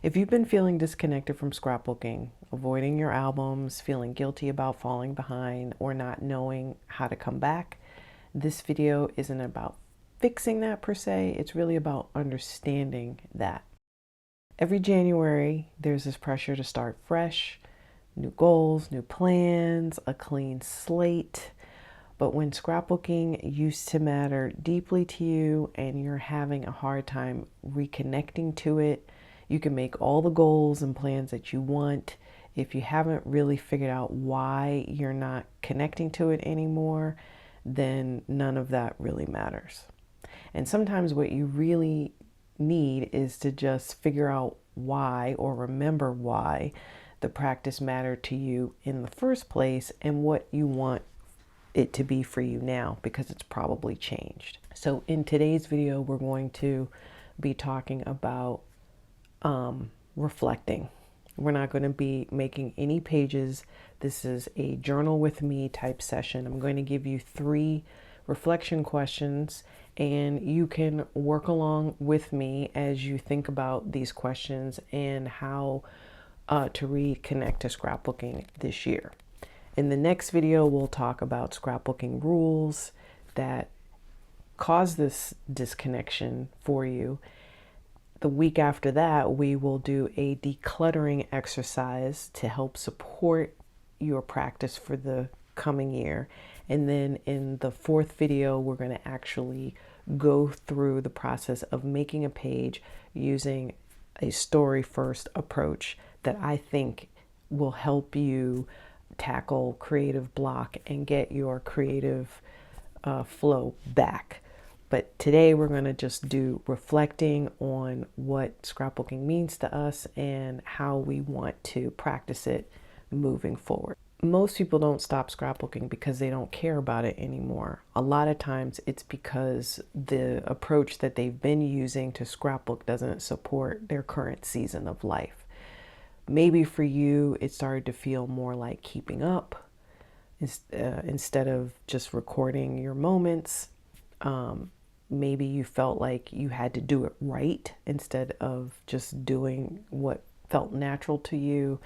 If you've been feeling disconnected from scrapbooking, avoiding your albums, feeling guilty about falling behind, or not knowing how to come back, this video isn't about fixing that per se. It's really about understanding that. Every January, there's this pressure to start fresh, new goals, new plans, a clean slate. But when scrapbooking used to matter deeply to you and you're having a hard time reconnecting to it, you can make all the goals and plans that you want. If you haven't really figured out why you're not connecting to it anymore, then none of that really matters. And sometimes what you really need is to just figure out why, or remember why the practice mattered to you in the first place and what you want it to be for you now, because it's probably changed. So in today's video, we're going to be talking about reflecting. We're not going to be making any pages. This is a journal with me type session. I'm going to give you 3 reflection questions, and you can work along with me as you think about these questions and how to reconnect to scrapbooking this year. In the next video, we'll talk about scrapbooking rules that cause this disconnection for you. The week after that, we will do a decluttering exercise to help support your practice for the coming year. And then in the 4th video, we're going to actually go through the process of making a page using a story first approach that I think will help you tackle creative block and get your creative flow back. But today we're going to just do reflecting on what scrapbooking means to us and how we want to practice it moving forward. Most people don't stop scrapbooking because they don't care about it anymore. A lot of times it's because the approach that they've been using to scrapbook doesn't support their current season of life. Maybe for you, it started to feel more like keeping up instead of just recording your moments. Maybe you felt like you had to do it right instead of just doing what felt natural to you.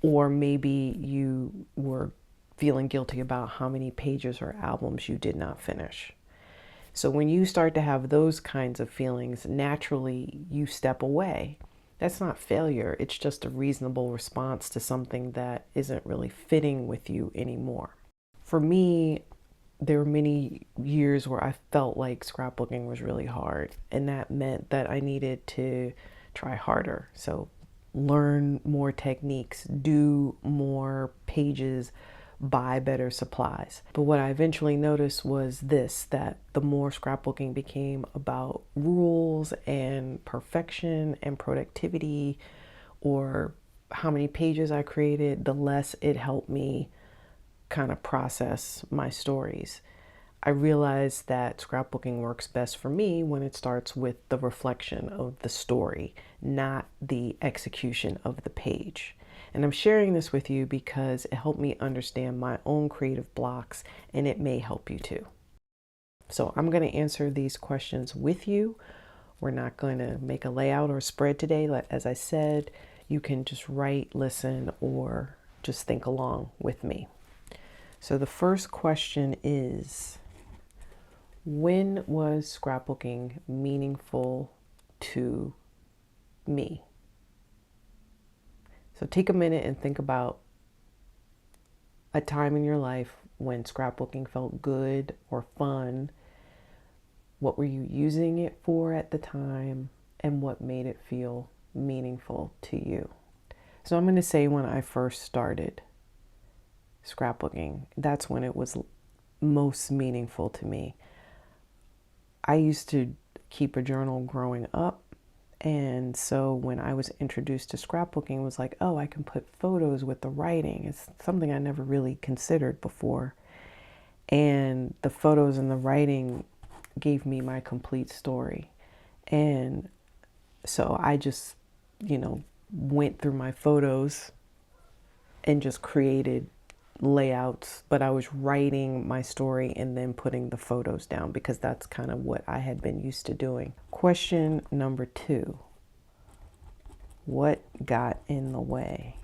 Or maybe you were feeling guilty about how many pages or albums you did not finish. So when you start to have those kinds of feelings, naturally you step away. That's not failure. It's just a reasonable response to something that isn't really fitting with you anymore. For me, there were many years where I felt like scrapbooking was really hard, and that meant that I needed to try harder. So learn more techniques, do more pages, buy better supplies. But what I eventually noticed was this, that the more scrapbooking became about rules and perfection and productivity, or how many pages I created, the less it helped me kind of process my stories. I realized that scrapbooking works best for me when it starts with the reflection of the story, not the execution of the page. And I'm sharing this with you because it helped me understand my own creative blocks, and it may help you too. So I'm going to answer these questions with you. We're not going to make a layout or a spread today. As I said, you can just write, listen, or just think along with me. So the first question is, when was scrapbooking meaningful to me? So take a minute and think about a time in your life when scrapbooking felt good or fun. What were you using it for at the time, and what made it feel meaningful to you? So I'm going to say when I first started scrapbooking, that's when it was most meaningful to me. I used to keep a journal growing up, and so when I was introduced to scrapbooking, it was like, oh, I can put photos with the writing. It's something I never really considered before. And the photos and the writing gave me my complete story. And so I just, went through my photos and just created layouts, but I was writing my story and then putting the photos down because that's kind of what I had been used to doing. Question number 2. What got in the way?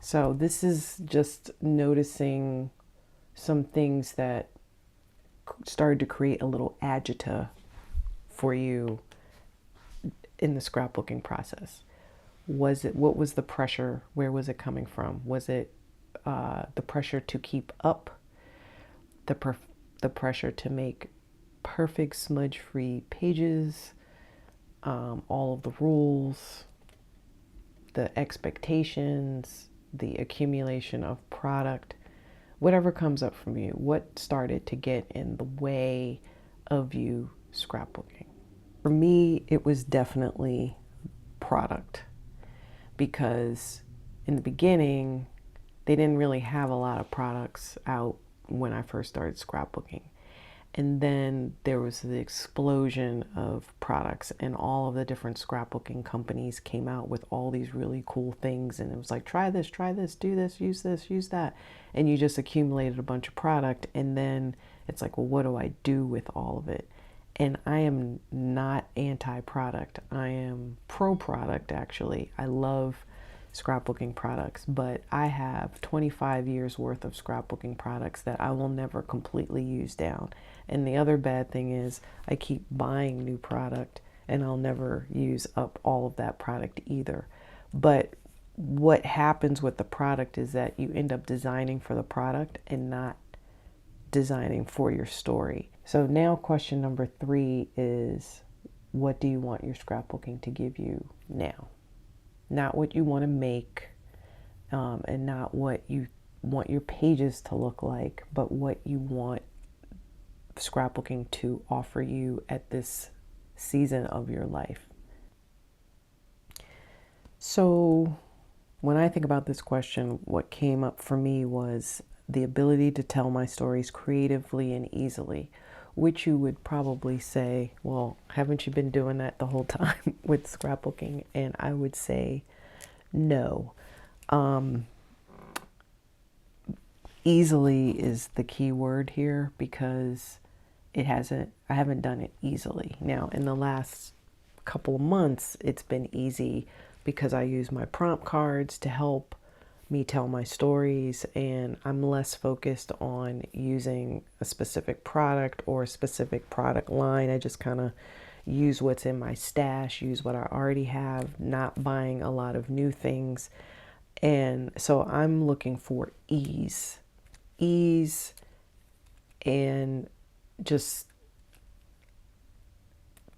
So this is just noticing some things that started to create a little agita for you in the scrapbooking process. What was the pressure? Where was it coming from? Was it the pressure to keep up, the pressure to make perfect smudge-free pages, all of the rules, the expectations, the accumulation of product, whatever comes up from you? What started to get in the way of you scrapbooking? For me, it was definitely product, because in the beginning, they didn't really have a lot of products out when I first started scrapbooking. And then there was the explosion of products, and all of the different scrapbooking companies came out with all these really cool things. And it was like, try this, do this, use that. And you just accumulated a bunch of product. And then it's like, well, what do I do with all of it? And I am not anti-product. I am pro-product, actually. I love scrapbooking products, but I have 25 years worth of scrapbooking products that I will never completely use down. And the other bad thing is I keep buying new product and I'll never use up all of that product either. But what happens with the product is that you end up designing for the product and not designing for your story. So now question number 3 is, what do you want your scrapbooking to give you now? Not what you want to make, and not what you want your pages to look like, but what you want scrapbooking to offer you at this season of your life. So when I think about this question, what came up for me was the ability to tell my stories creatively and easily, which you would probably say, well, haven't you been doing that the whole time with scrapbooking? And I would say no. Easily is the key word here, because I haven't done it easily. Now, in the last couple of months, it's been easy because I use my prompt cards to help me tell my stories, and I'm less focused on using a specific product or a specific product line. I just kind of use what's in my stash, use what I already have, not buying a lot of new things. And so I'm looking for ease and just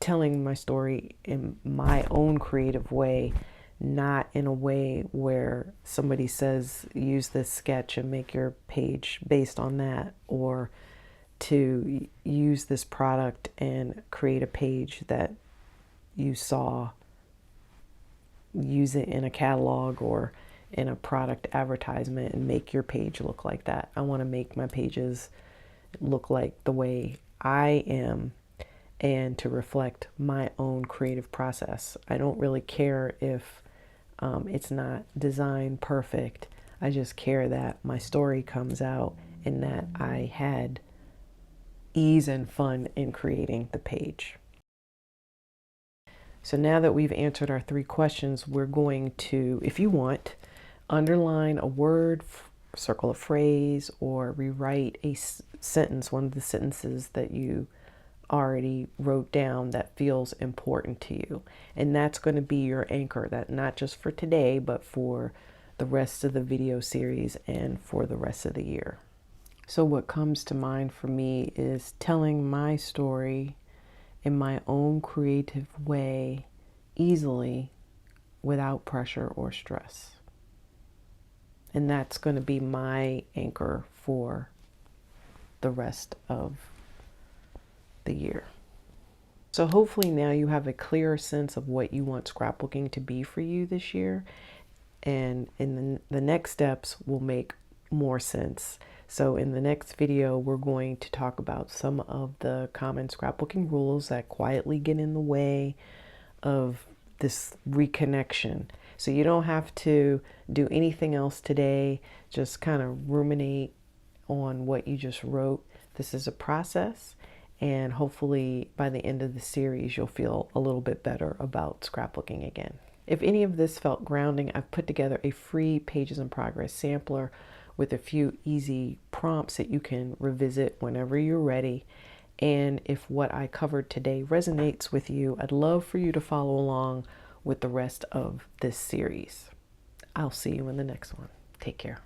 telling my story in my own creative way, not in a way where somebody says, use this sketch and make your page based on that, or to use this product and create a page that you saw, use it in a catalog or in a product advertisement and make your page look like that. I want to make my pages look like the way I am and to reflect my own creative process. I don't really care if it's not designed perfect. I just care that my story comes out and that I had ease and fun in creating the page. So now that we've answered our 3 questions, we're going to, if you want, underline a word, circle a phrase, or rewrite a sentence, one of the sentences that you already wrote down that feels important to you. And that's going to be your anchor, that not just for today, but for the rest of the video series and for the rest of the year. So what comes to mind for me is telling my story in my own creative way, easily, without pressure or stress. And that's going to be my anchor for the rest of the year. So hopefully now you have a clearer sense of what you want scrapbooking to be for you this year. And in the next steps will make more sense. So in the next video, we're going to talk about some of the common scrapbooking rules that quietly get in the way of this reconnection. So you don't have to do anything else today. Just kind of ruminate on what you just wrote. This is a process, And hopefully by the end of the series, you'll feel a little bit better about scrapbooking again. If any of this felt grounding, I've put together a free Pages in Progress sampler with a few easy prompts that you can revisit whenever you're ready. And if what I covered today resonates with you, I'd love for you to follow along with the rest of this series. I'll see you in the next one. Take care.